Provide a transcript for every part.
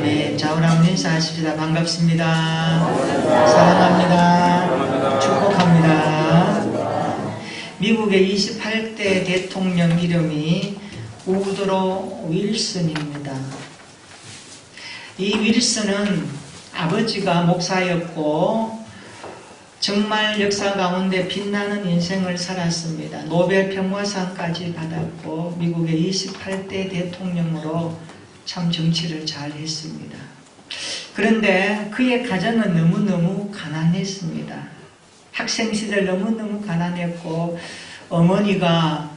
아멘. 좌우랑 인사하십시다. 반갑습니다. 사랑합니다. 축복합니다. 미국의 28대 대통령 이름이 우드로 윌슨입니다. 이 윌슨은 아버지가 목사였고 정말 역사 가운데 빛나는 인생을 살았습니다. 노벨 평화상까지 받았고 미국의 28대 대통령으로 참 정치를 잘 했습니다. 그런데 그의 가정은 너무너무 가난했습니다. 학생 시절 너무너무 가난했고 어머니가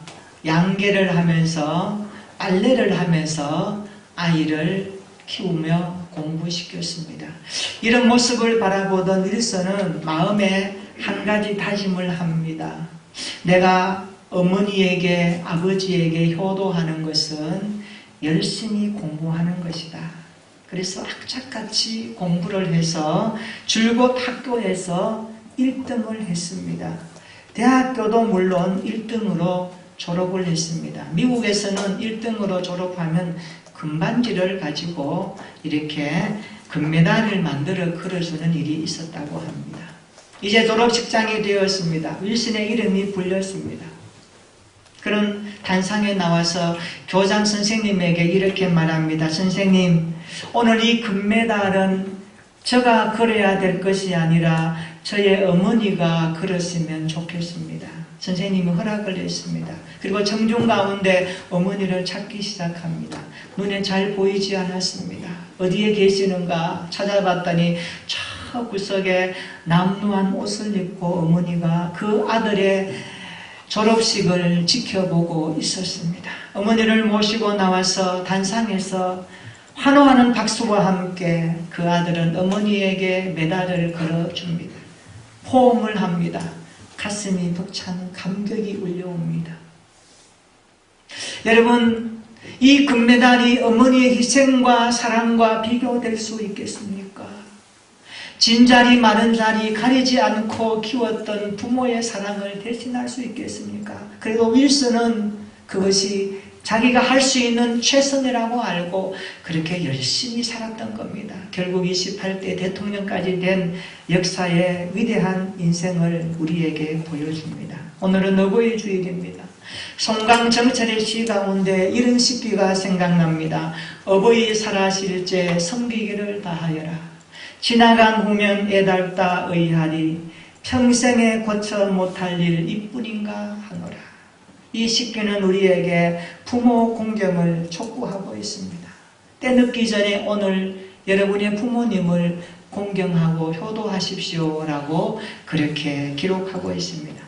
양계를 하면서 빨래를 하면서 아이를 키우며 공부시켰습니다. 이런 모습을 바라보던 윌슨은 마음에 한 가지 다짐을 합니다. 내가 어머니에게 아버지에게 효도하는 것은 열심히 공부하는 것이다. 그래서 악착같이 공부를 해서 줄곧 학교에서 1등을 했습니다. 대학교도 물론 1등으로 졸업을 했습니다. 미국에서는 1등으로 졸업하면 금반지를 가지고 이렇게 금메달을 만들어 걸어주는 일이 있었다고 합니다. 이제 졸업식장이 되었습니다. 윌슨의 이름이 불렸습니다. 그런 단상에 나와서 교장 선생님에게 이렇게 말합니다. 선생님, 오늘 이 금메달은 제가 걸어야 될 것이 아니라 저의 어머니가 걸었으면 좋겠습니다. 선생님이 허락을 했습니다. 그리고 청중 가운데 어머니를 찾기 시작합니다. 눈에 잘 보이지 않았습니다. 어디에 계시는가 찾아봤더니 저 구석에 남루한 옷을 입고 어머니가 그 아들의 졸업식을 지켜보고 있었습니다. 어머니를 모시고 나와서 단상에서 환호하는 박수와 함께 그 아들은 어머니에게 메달을 걸어줍니다. 호응을 합니다. 가슴이 벅찬 감격이 울려옵니다. 여러분, 이 금메달이 어머니의 희생과 사랑과 비교될 수 있겠습니까? 진자리 마른자리 가리지 않고 키웠던 부모의 사랑을 대신할 수 있겠습니까? 그래도 윌슨은 그것이 자기가 할 수 있는 최선이라고 알고 그렇게 열심히 살았던 겁니다. 결국 28대 대통령까지 된 역사의 위대한 인생을 우리에게 보여줍니다. 오늘은 어버이 주일입니다. 송강정철의 시 가운데 이런 시기가 생각납니다. 어버이 살아실제 섬기기를 다하여라. 지나간 후면 애달다 의하리. 평생에 고쳐 못할 일 이뿐인가 하노라. 이 시기는 우리에게 부모 공경을 촉구하고 있습니다. 때 늦기 전에 오늘 여러분의 부모님을 공경하고 효도하십시오 라고 그렇게 기록하고 있습니다.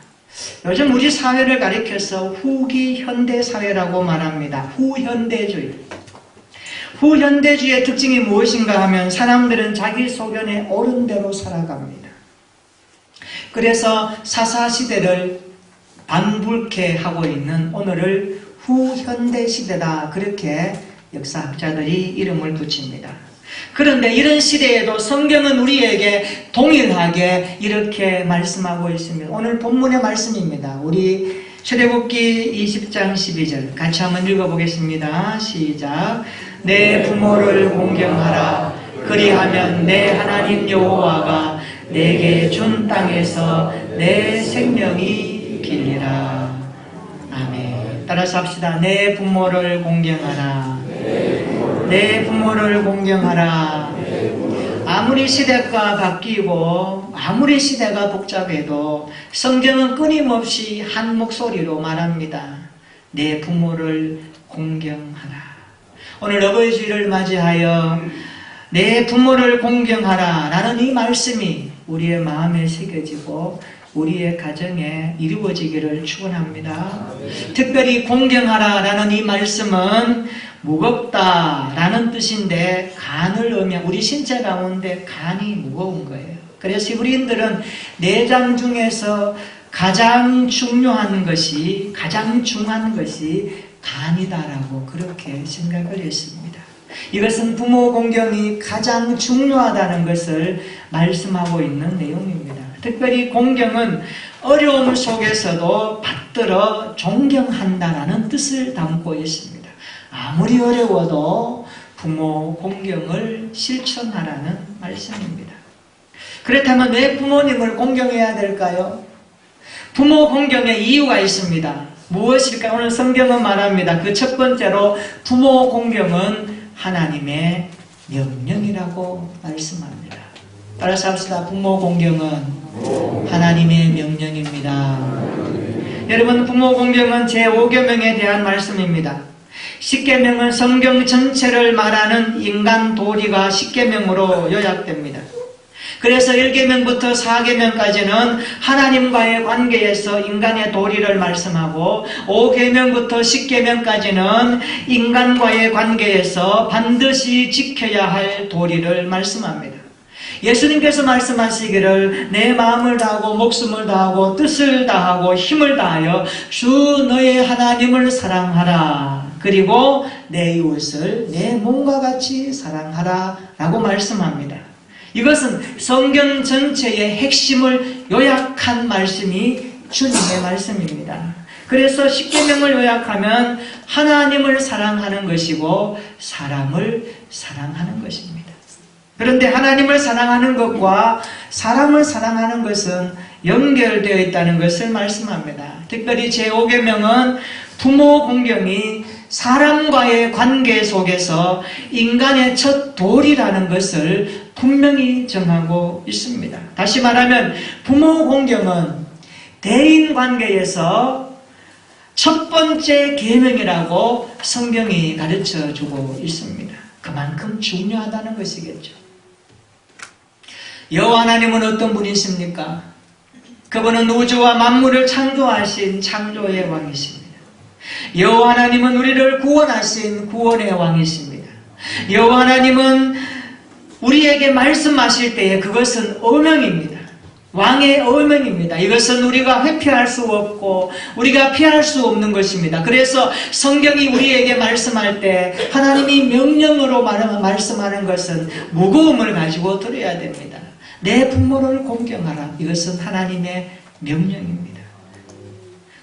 요즘 우리 사회를 가리켜서 후기 현대사회라고 말합니다. 후현대주의. 후현대주의의 특징이 무엇인가 하면 사람들은 자기 소견에 옳은 대로 살아갑니다. 그래서 사사시대를 반불케 하고 있는 오늘을 후현대시대다, 그렇게 역사학자들이 이름을 붙입니다. 그런데 이런 시대에도 성경은 우리에게 동일하게 이렇게 말씀하고 있습니다. 오늘 본문의 말씀입니다. 우리 출애굽기 20장 12절 같이 한번 읽어보겠습니다. 시작. 내 부모를 공경하라. 그리하면 내 하나님 여호와가 내게 준 땅에서 내 생명이 길리라. 아멘. 따라서 합시다. 내 부모를 공경하라. 내 부모를 공경하라. 아무리 시대가 바뀌고 아무리 시대가 복잡해도 성경은 끊임없이 한 목소리로 말합니다. 내 부모를 공경하라. 오늘 어버이 주일을 맞이하여 내 부모를 공경하라 라는 이 말씀이 우리의 마음에 새겨지고 우리의 가정에 이루어지기를 축원합니다. 특별히 공경하라 라는 이 말씀은 무겁다 라는 뜻인데 간을 의미한 우리 신체 가운데 간이 무거운 거예요. 그래서 히브리인들은 내장 중에서 가장 중한 것이 간이다라고 그렇게 생각을 했습니다. 이것은 부모 공경이 가장 중요하다는 것을 말씀하고 있는 내용입니다. 특별히 공경은 어려움 속에서도 받들어 존경한다라는 뜻을 담고 있습니다. 아무리 어려워도 부모 공경을 실천하라는 말씀입니다. 그렇다면 왜 부모님을 공경해야 될까요? 부모 공경의 이유가 있습니다. 무엇일까? 오늘 성경은 말합니다. 그 첫 번째로 부모 공경은 하나님의 명령이라고 말씀합니다. 따라서 합시다. 부모 공경은 하나님의 명령입니다. 여러분, 부모 공경은 제5계명에 대한 말씀입니다. 10계명은 성경 전체를 말하는 인간 도리가 10계명으로 요약됩니다. 그래서 1계명부터 4계명까지는 하나님과의 관계에서 인간의 도리를 말씀하고 5계명부터 10계명까지는 인간과의 관계에서 반드시 지켜야 할 도리를 말씀합니다. 예수님께서 말씀하시기를 내 마음을 다하고 목숨을 다하고 뜻을 다하고 힘을 다하여 주 너의 하나님을 사랑하라. 그리고 내 이웃을 내 몸과 같이 사랑하라 라고 말씀합니다. 이것은 성경 전체의 핵심을 요약한 말씀이 주님의 말씀입니다. 그래서 10계명을 요약하면 하나님을 사랑하는 것이고 사람을 사랑하는 것입니다. 그런데 하나님을 사랑하는 것과 사람을 사랑하는 것은 연결되어 있다는 것을 말씀합니다. 특별히 제5계명은 부모 공경이 사람과의 관계 속에서 인간의 첫 도리라는 것을 분명히 정하고 있습니다. 다시 말하면 부모 공경은 대인 관계에서 첫 번째 계명이라고 성경이 가르쳐 주고 있습니다. 그만큼 중요하다는 것이겠죠. 여호와 하나님은 어떤 분이십니까? 그분은 우주와 만물을 창조하신 창조의 왕이십니다. 여호와 하나님은 우리를 구원하신 구원의 왕이십니다. 여호와 하나님은 우리에게 말씀하실 때에 그것은 어명입니다. 왕의 어명입니다. 이것은 우리가 회피할 수 없고 우리가 피할 수 없는 것입니다. 그래서 성경이 우리에게 말씀할 때 하나님이 명령으로 말씀하는 것은 무거움을 가지고 들어야 됩니다. 내 부모를 공경하라. 이것은 하나님의 명령입니다.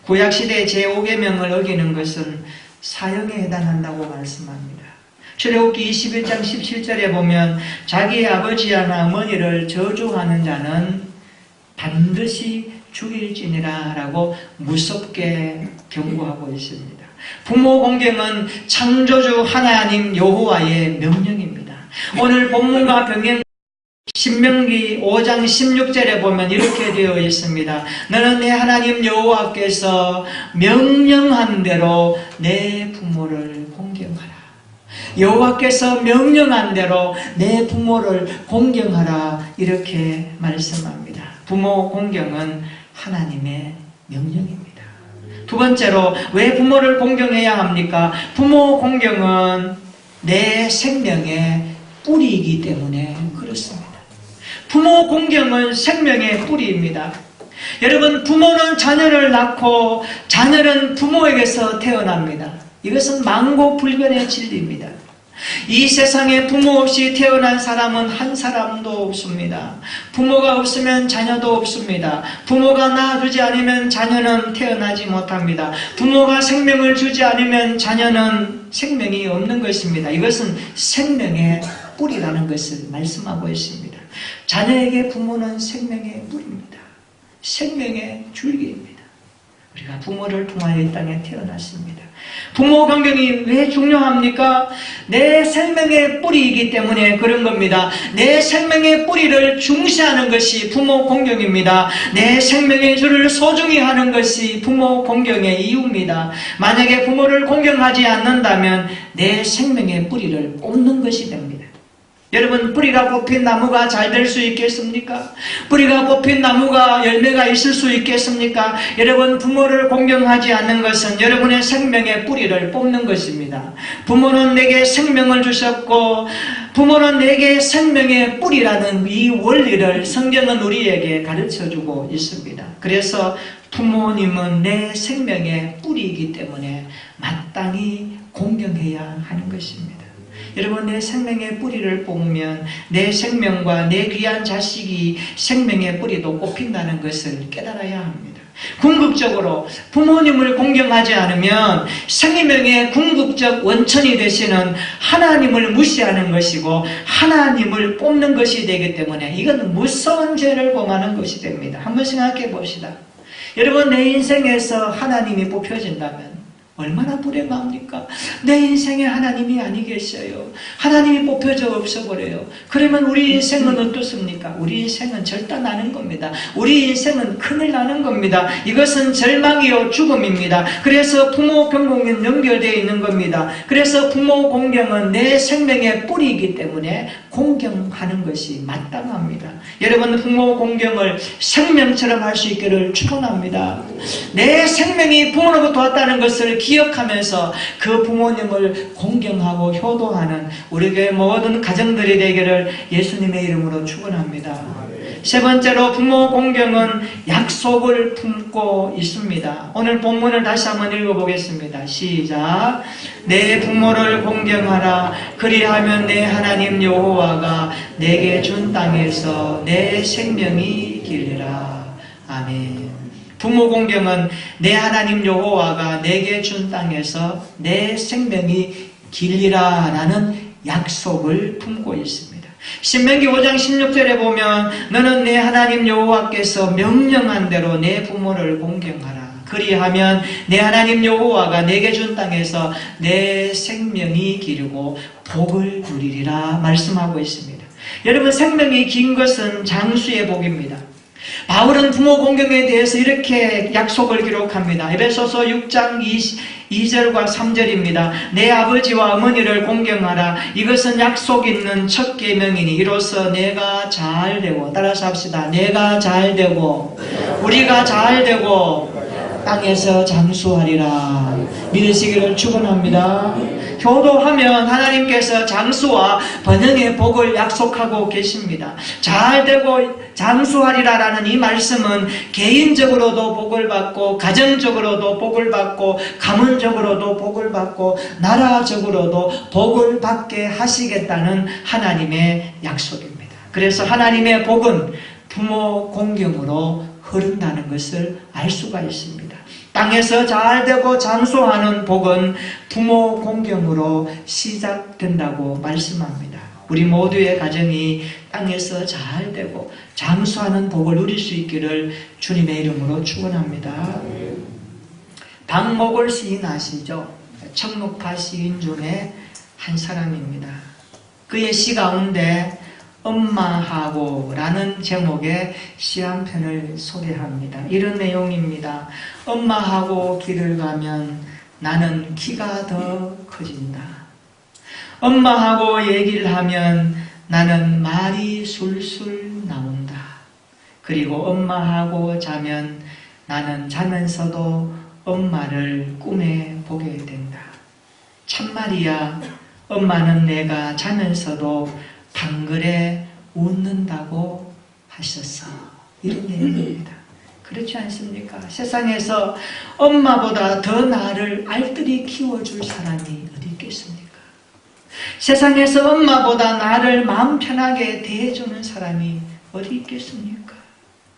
구약시대의 제5계명을 어기는 것은 사형에 해당한다고 말씀합니다. 출애굽기 21장 17절에 보면 자기의 아버지나 어머니를 저주하는 자는 반드시 죽일지니라 라고 무섭게 경고하고 있습니다. 부모 공경은 창조주 하나님 여호와의 명령입니다. 오늘 본문과 병행 신명기 5장 16절에 보면 이렇게 되어 있습니다. 너는 내 하나님 여호와께서 명령한 대로 내 부모를 공경하라. 여호와께서 명령한 대로 내 부모를 공경하라. 이렇게 말씀합니다. 부모 공경은 하나님의 명령입니다. 두 번째로 왜 부모를 공경해야 합니까? 부모 공경은 내 생명의 뿌리이기 때문에 그렇습니다. 부모 공경은 생명의 뿌리입니다. 여러분, 부모는 자녀를 낳고 자녀는 부모에게서 태어납니다. 이것은 만고불변의 진리입니다. 이 세상에 부모 없이 태어난 사람은 한 사람도 없습니다. 부모가 없으면 자녀도 없습니다. 부모가 낳아주지 않으면 자녀는 태어나지 못합니다. 부모가 생명을 주지 않으면 자녀는 생명이 없는 것입니다. 이것은 생명의 뿌리라는 것을 말씀하고 있습니다. 자녀에게 부모는 생명의 뿌리입니다. 생명의 줄기입니다. 우리가 부모를 통하여 이 땅에 태어났습니다. 부모 공경이 왜 중요합니까? 내 생명의 뿌리이기 때문에 그런 겁니다. 내 생명의 뿌리를 중시하는 것이 부모 공경입니다. 내 생명의 줄을 소중히 하는 것이 부모 공경의 이유입니다. 만약에 부모를 공경하지 않는다면 내 생명의 뿌리를 뽑는 것이 됩니다. 여러분, 뿌리가 뽑힌 나무가 잘 될 수 있겠습니까? 뿌리가 뽑힌 나무가 열매가 있을 수 있겠습니까? 여러분, 부모를 공경하지 않는 것은 여러분의 생명의 뿌리를 뽑는 것입니다. 부모는 내게 생명을 주셨고 부모는 내게 생명의 뿌리라는 이 원리를 성경은 우리에게 가르쳐주고 있습니다. 그래서 부모님은 내 생명의 뿌리이기 때문에 마땅히 공경해야 하는 것입니다. 여러분, 내 생명의 뿌리를 뽑으면 내 생명과 내 귀한 자식이 생명의 뿌리도 뽑힌다는 것을 깨달아야 합니다. 궁극적으로 부모님을 공경하지 않으면 생명의 궁극적 원천이 되시는 하나님을 무시하는 것이고 하나님을 뽑는 것이 되기 때문에 이건 무서운 죄를 범하는 것이 됩니다. 한번 생각해 봅시다. 여러분, 내 인생에서 하나님이 뽑혀진다면 얼마나 불행합니까? 내 인생에 하나님이 아니 계셔요. 하나님이 뽑혀져 없어버려요. 그러면 우리 인생은 어떻습니까? 우리 인생은 절단나는 겁니다. 우리 인생은 큰일 나는 겁니다. 이것은 절망이요 죽음입니다. 그래서 부모 경공은 연결되어 있는 겁니다. 그래서 부모 공경은 내 생명의 뿌리이기 때문에 공경하는 것이 마땅합니다. 여러분, 부모 공경을 생명처럼 할 수 있기를 축원합니다. 내 생명이 부모로부터 왔다는 것을 기억하면서 그 부모님을 공경하고 효도하는 우리 교회 모든 가정들이 되기를 예수님의 이름으로 축원합니다. 세 번째로 부모 공경은 약속을 품고 있습니다. 오늘 본문을 다시 한번 읽어보겠습니다. 시작. 내 부모를 공경하라. 그리하면 내 하나님 여호와가 내게 준 땅에서 내 생명이 길리라. 아멘. 부모 공경은 내 하나님 여호와가 내게 준 땅에서 내 생명이 길리라 라는 약속을 품고 있습니다. 신명기 5장 16절에 보면 너는 내 하나님 여호와께서 명령한 대로 내 부모를 공경하라. 그리하면 내 하나님 여호와가 내게 준 땅에서 내 생명이 기르고 복을 누리리라 말씀하고 있습니다. 여러분, 생명이 긴 것은 장수의 복입니다. 바울은 부모 공경에 대해서 이렇게 약속을 기록합니다. 에베소서 6장 2절과 3절입니다. 내 아버지와 어머니를 공경하라. 이것은 약속 있는 첫 계명이니 이로써 내가 잘되고, 따라서 합시다. 내가 잘되고 우리가 잘되고 땅에서 장수하리라. 믿으시기를 축원합니다. 효도하면 하나님께서 장수와 번영의 복을 약속하고 계십니다. 잘되고 장수하리라라는 이 말씀은 개인적으로도 복을 받고 가정적으로도 복을 받고 가문적으로도 복을 받고 나라적으로도 복을 받게 하시겠다는 하나님의 약속입니다. 그래서 하나님의 복은 부모 공경으로 흐른다는 것을 알 수가 있습니다. 땅에서 잘되고 장수하는 복은 부모 공경으로 시작된다고 말씀합니다. 우리 모두의 가정이 땅에서 잘되고 장수하는 복을 누릴 수 있기를 주님의 이름으로 축원합니다. 박목월 시인 아시죠? 청록파 시인 중에 한 사람입니다. 그의 시 가운데 엄마하고 라는 제목의 시 한 편을 소개합니다. 이런 내용입니다. 엄마하고 길을 가면 나는 키가 더 커진다. 엄마하고 얘기를 하면 나는 말이 술술 나온다. 그리고 엄마하고 자면 나는 자면서도 엄마를 꿈에 보게 된다. 참말이야, 엄마는 내가 자면서도 방글에 웃는다고 하셨어. 이런 내용입니다. 그렇지 않습니까? 세상에서 엄마보다 더 나를 알뜰히 키워줄 사람이 어디 있겠습니까? 세상에서 엄마보다 나를 마음 편하게 대해주는 사람이 어디 있겠습니까?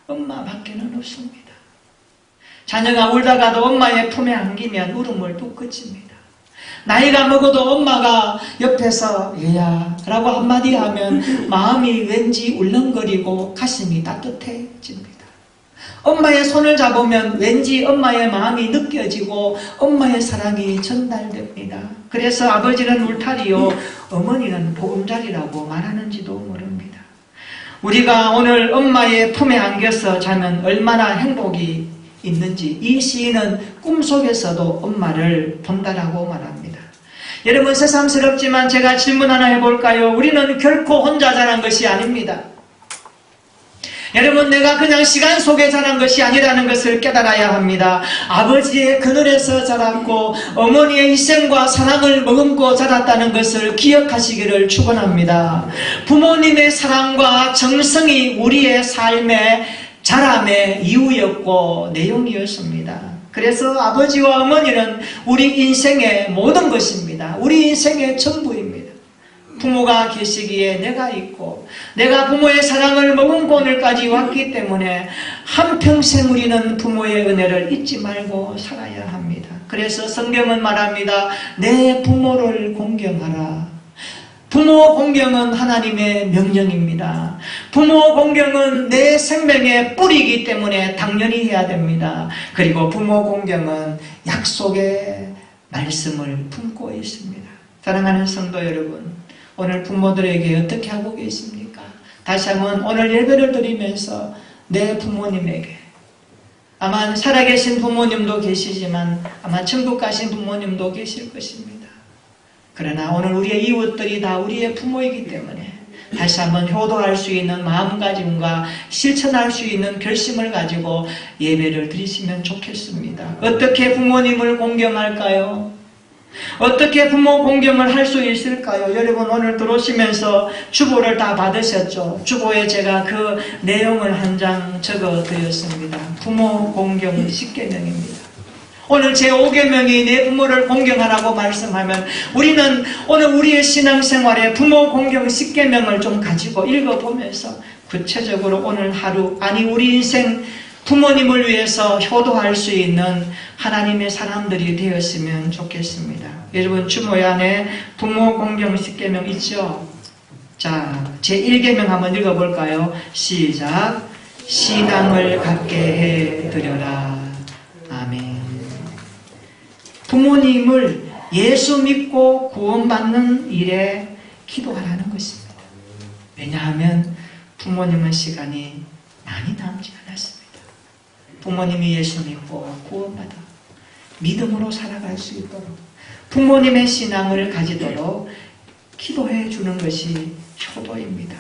엄마밖에는 없습니다. 자녀가 울다가도 엄마의 품에 안기면 울음을 뚝 그칩니다. 나이가 먹어도 엄마가 옆에서 얘야 라고 한마디 하면 마음이 왠지 울렁거리고 가슴이 따뜻해집니다. 엄마의 손을 잡으면 왠지 엄마의 마음이 느껴지고 엄마의 사랑이 전달됩니다. 그래서 아버지는 울타리요 어머니는 보금자리라고 말하는지도 모릅니다. 우리가 오늘 엄마의 품에 안겨서 자면 얼마나 행복이 있는지 이 시인은 꿈속에서도 엄마를 본다라고 말합니다. 여러분, 새삼스럽지만 제가 질문 하나 해볼까요? 우리는 결코 혼자 자란 것이 아닙니다. 여러분, 내가 그냥 시간 속에 자란 것이 아니라는 것을 깨달아야 합니다. 아버지의 그늘에서 자랐고 어머니의 희생과 사랑을 머금고 자랐다는 것을 기억하시기를 축원합니다. 부모님의 사랑과 정성이 우리의 삶의 자람의 이유였고 내용이었습니다. 그래서 아버지와 어머니는 우리 인생의 모든 것입니다. 우리 인생의 전부입니다. 부모가 계시기에 내가 있고 내가 부모의 사랑을 머금고 오늘까지 왔기 때문에 한평생 우리는 부모의 은혜를 잊지 말고 살아야 합니다. 그래서 성경은 말합니다. 내 부모를 공경하라. 부모 공경은 하나님의 명령입니다. 부모 공경은 내 생명의 뿌리이기 때문에 당연히 해야 됩니다. 그리고 부모 공경은 약속의 말씀을 품고 있습니다. 사랑하는 성도 여러분, 오늘 부모들에게 어떻게 하고 계십니까? 다시 한번 오늘 예배를 드리면서 내 부모님에게, 아마 살아계신 부모님도 계시지만 아마 천국 가신 부모님도 계실 것입니다. 그러나 오늘 우리의 이웃들이 다 우리의 부모이기 때문에 다시 한번 효도할 수 있는 마음가짐과 실천할 수 있는 결심을 가지고 예배를 드리시면 좋겠습니다. 어떻게 부모님을 공경할까요? 어떻게 부모 공경을 할 수 있을까요? 여러분 오늘 들어오시면서 주보를 다 받으셨죠? 주보에 제가 그 내용을 한 장 적어 드렸습니다. 부모 공경 10계명입니다. 오늘 제5계명이 내 부모를 공경하라고 말씀하면 우리는 오늘 우리의 신앙생활에 부모 공경 10계명을 좀 가지고 읽어보면서 구체적으로 오늘 하루, 아니 우리 인생 부모님을 위해서 효도할 수 있는 하나님의 사람들이 되었으면 좋겠습니다. 여러분 주보에 안에 부모 공경 10계명 있죠? 자, 제1계명 한번 읽어볼까요? 시작. 신앙을 갖게 해드려라. 아멘. 부모님을 예수 믿고 구원받는 일에 기도하라는 것입니다. 왜냐하면 부모님은 시간이 많이 남지 않았습니다. 부모님이 예수 믿고 구원받아 믿음으로 살아갈 수 있도록 부모님의 신앙을 가지도록 기도해 주는 것이 효도입니다.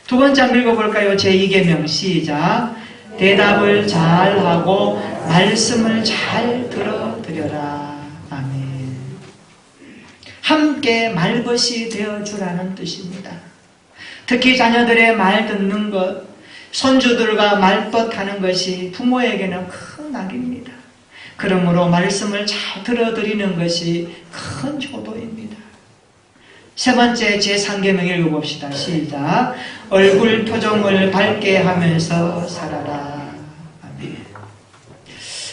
두 번째 한번 읽어볼까요? 제2계명 시작. 대답을 잘하고 말씀을 잘 들어드려라. 아멘. 함께 말벗이 되어주라는 뜻입니다. 특히 자녀들의 말 듣는 것, 손주들과 말벗하는 것이 부모에게는 큰 악입니다. 그러므로 말씀을 잘 들어드리는 것이 큰 효도입니다. 세 번째 제3계명 읽어봅시다. 시작. 얼굴 표정을 밝게 하면서 살아라. 아멘.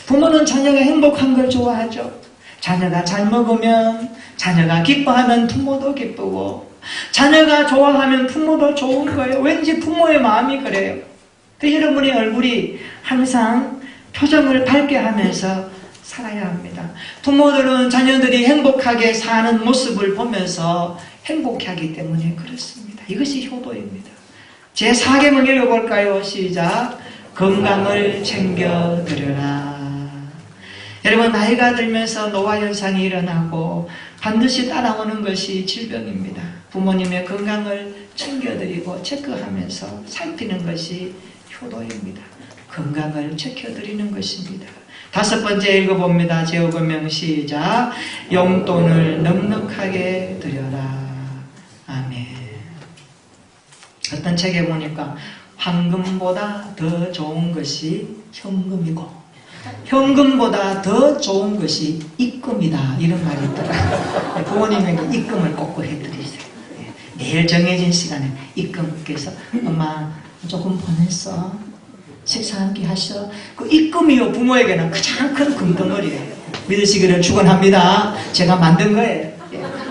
부모는 자녀가 행복한 걸 좋아하죠. 자녀가 잘 먹으면, 자녀가 기뻐하면 부모도 기쁘고, 자녀가 좋아하면 부모도 좋은 거예요. 왠지 부모의 마음이 그래요. 여러분의 얼굴이 항상 표정을 밝게 하면서 살아야 합니다. 부모들은 자녀들이 행복하게 사는 모습을 보면서 행복하기 때문에 그렇습니다. 이것이 효도입니다. 제4계명 읽어볼까요? 시작. 건강을 챙겨드려라. 여러분 나이가 들면서 노화현상이 일어나고 반드시 따라오는 것이 질병입니다. 부모님의 건강을 챙겨드리고 체크하면서 살피는 것이 효도입니다. 건강을 지켜드리는 것입니다. 다섯 번째 읽어봅니다. 제5계명 시작. 용돈을 넉넉하게 드려라. 아멘. 어떤 책에 보니까 황금보다 더 좋은 것이 현금이고 현금보다 더 좋은 것이 입금이다. 이런 말이 있더라고요. 부모님에게 입금을 꼭 해드리세요. 매일 정해진 시간에 입금. 그래서 엄마 조금 보냈어. 식사 함께 하셔. 그 입금이요 부모에게는 가장 큰 금덩어리예요. 믿으시기를 축원합니다. 제가 만든 거예요.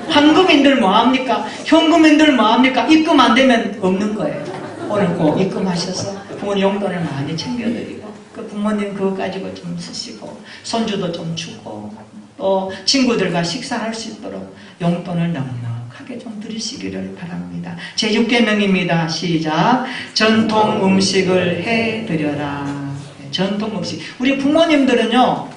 황금인들 뭐합니까? 현금인들 뭐합니까? 입금 안 되면 없는 거예요. 오늘 꼭 입금하셔서 부모님 용돈을 많이 챙겨드리고 그 부모님 그거 가지고 좀 쓰시고 손주도 좀 주고 또 친구들과 식사할 수 있도록 용돈을 넉넉하게 좀 드리시기를 바랍니다. 제6계명입니다. 시작. 전통 음식을 해드려라. 전통 음식. 우리 부모님들은요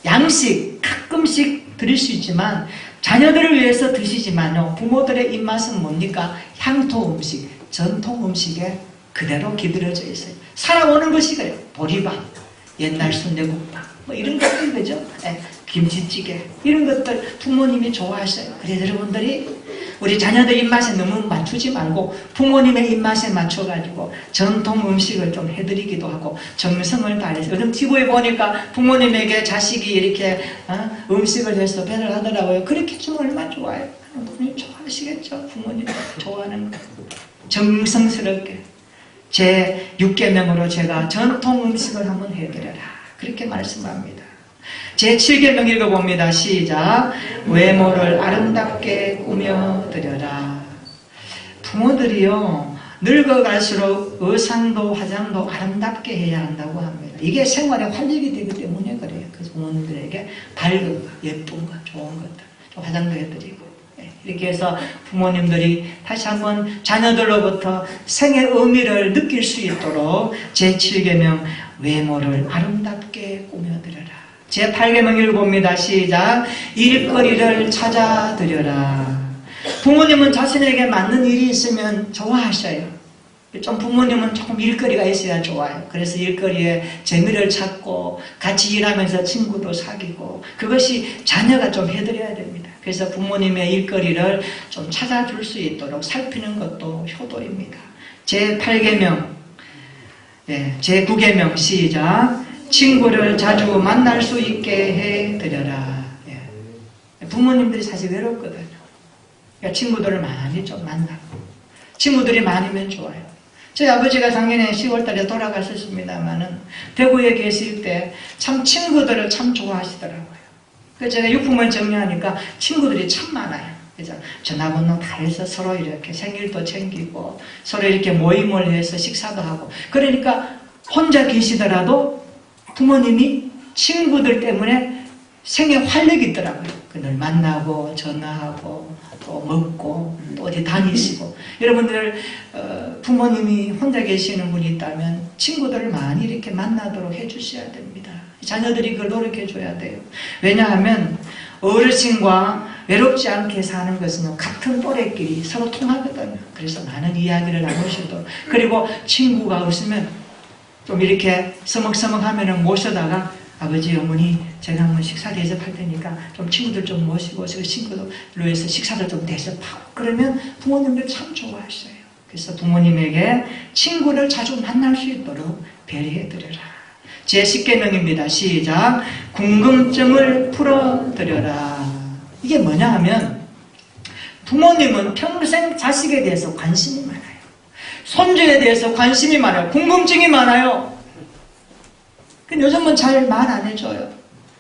양식 가끔씩 드릴 수 있지만 자녀들을 위해서 드시지만요 부모들의 입맛은 뭡니까? 향토 음식, 전통 음식에 그대로 기들어져 있어요. 살아오는 것이 그래요. 보리밥, 옛날 순대국밥 뭐 이런 것들 그죠? 김치찌개 이런 것들 부모님이 좋아하셔요. 그래서 여러분들이 우리 자녀들 입맛에 너무 맞추지 말고 부모님의 입맛에 맞춰가지고 전통 음식을 좀 해드리기도 하고 정성을 다해서 요즘 TV에 보니까 부모님에게 자식이 이렇게 음식을 해서 배를 하더라고요. 그렇게 좀 얼마나 좋아요. 부모님 좋아하시겠죠? 부모님 좋아하는 거 정성스럽게 제 6계명으로 제가 전통 음식을 한번 해드려라 그렇게 말씀합니다. 제 7계명 읽어봅니다. 시작. 외모를 아름답게 꾸며드려라. 부모들이요 늙어갈수록 의상도 화장도 아름답게 해야 한다고 합니다. 이게 생활에 활력이 되기 때문에 그래요. 그래서 부모님들에게 밝은 거, 예쁜 거, 좋은 것들 좀 화장도 해드리고 이렇게 해서 부모님들이 다시 한번 자녀들로부터 생의 의미를 느낄 수 있도록 제 7계명 외모를 아름답게 꾸며드려라. 제 8계명 읽어봅니다. 시작. 일거리를 찾아드려라. 부모님은 자신에게 맞는 일이 있으면 좋아하셔요. 좀 부모님은 조금 일거리가 있어야 좋아요. 그래서 일거리에 재미를 찾고 같이 일하면서 친구도 사귀고 그것이 자녀가 좀 해드려야 됩니다. 그래서 부모님의 일거리를 좀 찾아줄 수 있도록 살피는 것도 효도입니다. 제 8계명 제 9계명 시작. 친구를 자주 만날 수 있게 해드려라. 부모님들이 사실 외롭거든요. 그러니까 친구들을 많이 좀 만나고 친구들이 많으면 좋아요. 저희 아버지가 작년에 10월달에 돌아가셨습니다만은 대구에 계실 때 참 친구들을 참 좋아하시더라고요. 그래서 제가 유품을 정리하니까 친구들이 참 많아요. 그래서 전화번호 다 해서 서로 이렇게 생일도 챙기고 서로 이렇게 모임을 해서 식사도 하고 그러니까 혼자 계시더라도 부모님이 친구들 때문에 생에 활력이 있더라고요. 그들 만나고 전화하고 또 먹고 또 어디 다니시고 여러분들 부모님이 혼자 계시는 분이 있다면 친구들을 많이 이렇게 만나도록 해주셔야 됩니다. 자녀들이 그걸 노력해 줘야 돼요. 왜냐하면 어르신과 외롭지 않게 사는 것은 같은 또래끼리 서로 통하거든요. 그래서 많은 이야기를 나누시도록 그리고 친구가 없으면 좀 이렇게 서먹서먹하면 모셔다가 아버지, 어머니 제가 한번 식사 대접할 테니까 좀 친구들 좀 모시고 친구들로 해서 식사를 좀 대접하고 그러면 부모님들 참 좋아하셔요. 그래서 부모님에게 친구를 자주 만날 수 있도록 배려해드려라. 제 10계명입니다. 시작. 궁금증을 풀어드려라. 이게 뭐냐 하면 부모님은 평생 자식에 대해서 관심이 많아요. 손주에 대해서 관심이 많아요. 궁금증이 많아요. 요즘은 잘 말 안 해줘요.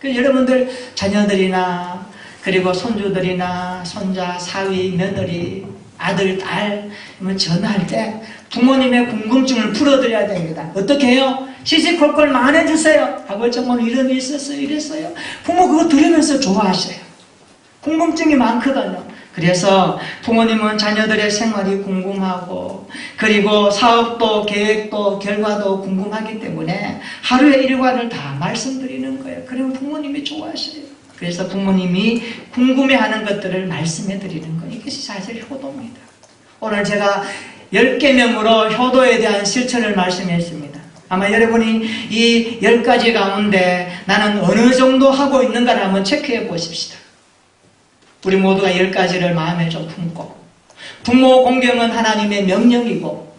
여러분들 자녀들이나 그리고 손주들이나 손자, 사위, 며느리, 아들, 딸 전화할 때 부모님의 궁금증을 풀어드려야 됩니다. 어떻게 해요? 시시콜콜 말해주세요. 아버지 오늘 이런 일이 있었어요. 이랬어요. 부모 그거 들으면서 좋아하셔요. 궁금증이 많거든요. 그래서 부모님은 자녀들의 생활이 궁금하고 그리고 사업도 계획도 결과도 궁금하기 때문에 하루의 일과를 다 말씀드리는 거예요. 그러면 부모님이 좋아하셔요. 그래서 부모님이 궁금해하는 것들을 말씀해 드리는 거 이것이 사실 효도입니다. 오늘 제가 10계명으로 효도에 대한 실천을 말씀했습니다. 아마 여러분이 이 10가지 가운데 나는 어느 정도 하고 있는가를 한번 체크해 보십시다. 우리 모두가 10가지를 마음에 좀 품고 부모 공경은 하나님의 명령이고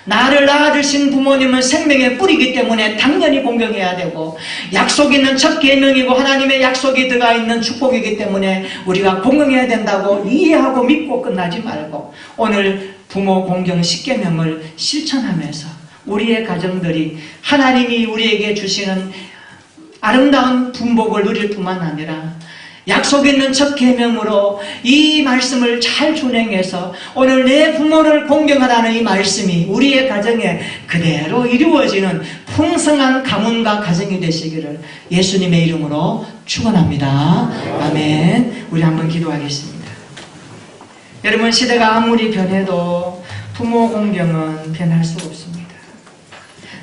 나를 낳아주신 부모님은 생명의 뿌리이기 때문에 당연히 공경해야 되고 약속 있는 첫 계명이고 하나님의 약속이 들어가 있는 축복이기 때문에 우리가 공경해야 된다고 이해하고 믿고 끝나지 말고 오늘 부모 공경 10계명을 실천하면서 우리의 가정들이 하나님이 우리에게 주시는 아름다운 분복을 누릴 뿐만 아니라 약속 있는 첫 계명으로 이 말씀을 잘 준행해서 오늘 내 부모를 공경하라는 이 말씀이 우리의 가정에 그대로 이루어지는 풍성한 가문과 가정이 되시기를 예수님의 이름으로 축원합니다. 아멘. 우리 한번 기도하겠습니다. 여러분 시대가 아무리 변해도 부모 공경은 변할 수 없습니다.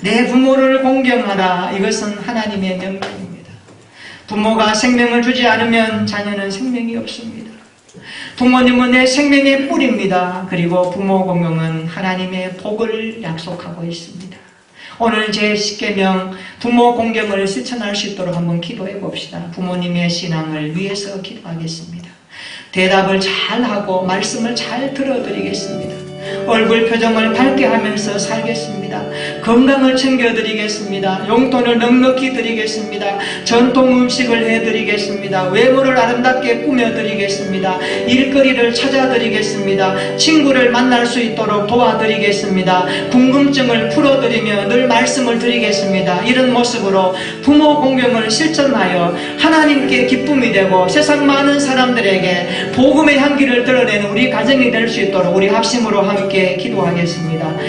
내 부모를 공경하라. 이것은 하나님의 명령입니다. 부모가 생명을 주지 않으면 자녀는 생명이 없습니다. 부모님은 내 생명의 뿌리입니다. 그리고 부모 공경은 하나님의 복을 약속하고 있습니다. 오늘 제 10계명 부모 공경을 실천할 수 있도록 한번 기도해 봅시다. 부모님의 신앙을 위해서 기도하겠습니다. 대답을 잘하고 말씀을 잘 들어드리겠습니다. 얼굴 표정을 밝게 하면서 살겠습니다. 건강을 챙겨드리겠습니다. 용돈을 넉넉히 드리겠습니다. 전통 음식을 해드리겠습니다. 외모를 아름답게 꾸며드리겠습니다. 일거리를 찾아드리겠습니다. 친구를 만날 수 있도록 도와드리겠습니다. 궁금증을 풀어드리며 늘 말씀을 드리겠습니다. 이런 모습으로 부모 공경을 실천하여 하나님께 기쁨이 되고 세상 많은 사람들에게 복음의 향기를 드러내는 우리 가정이 될 수 있도록 우리 합심으로 함께 기도하겠습니다.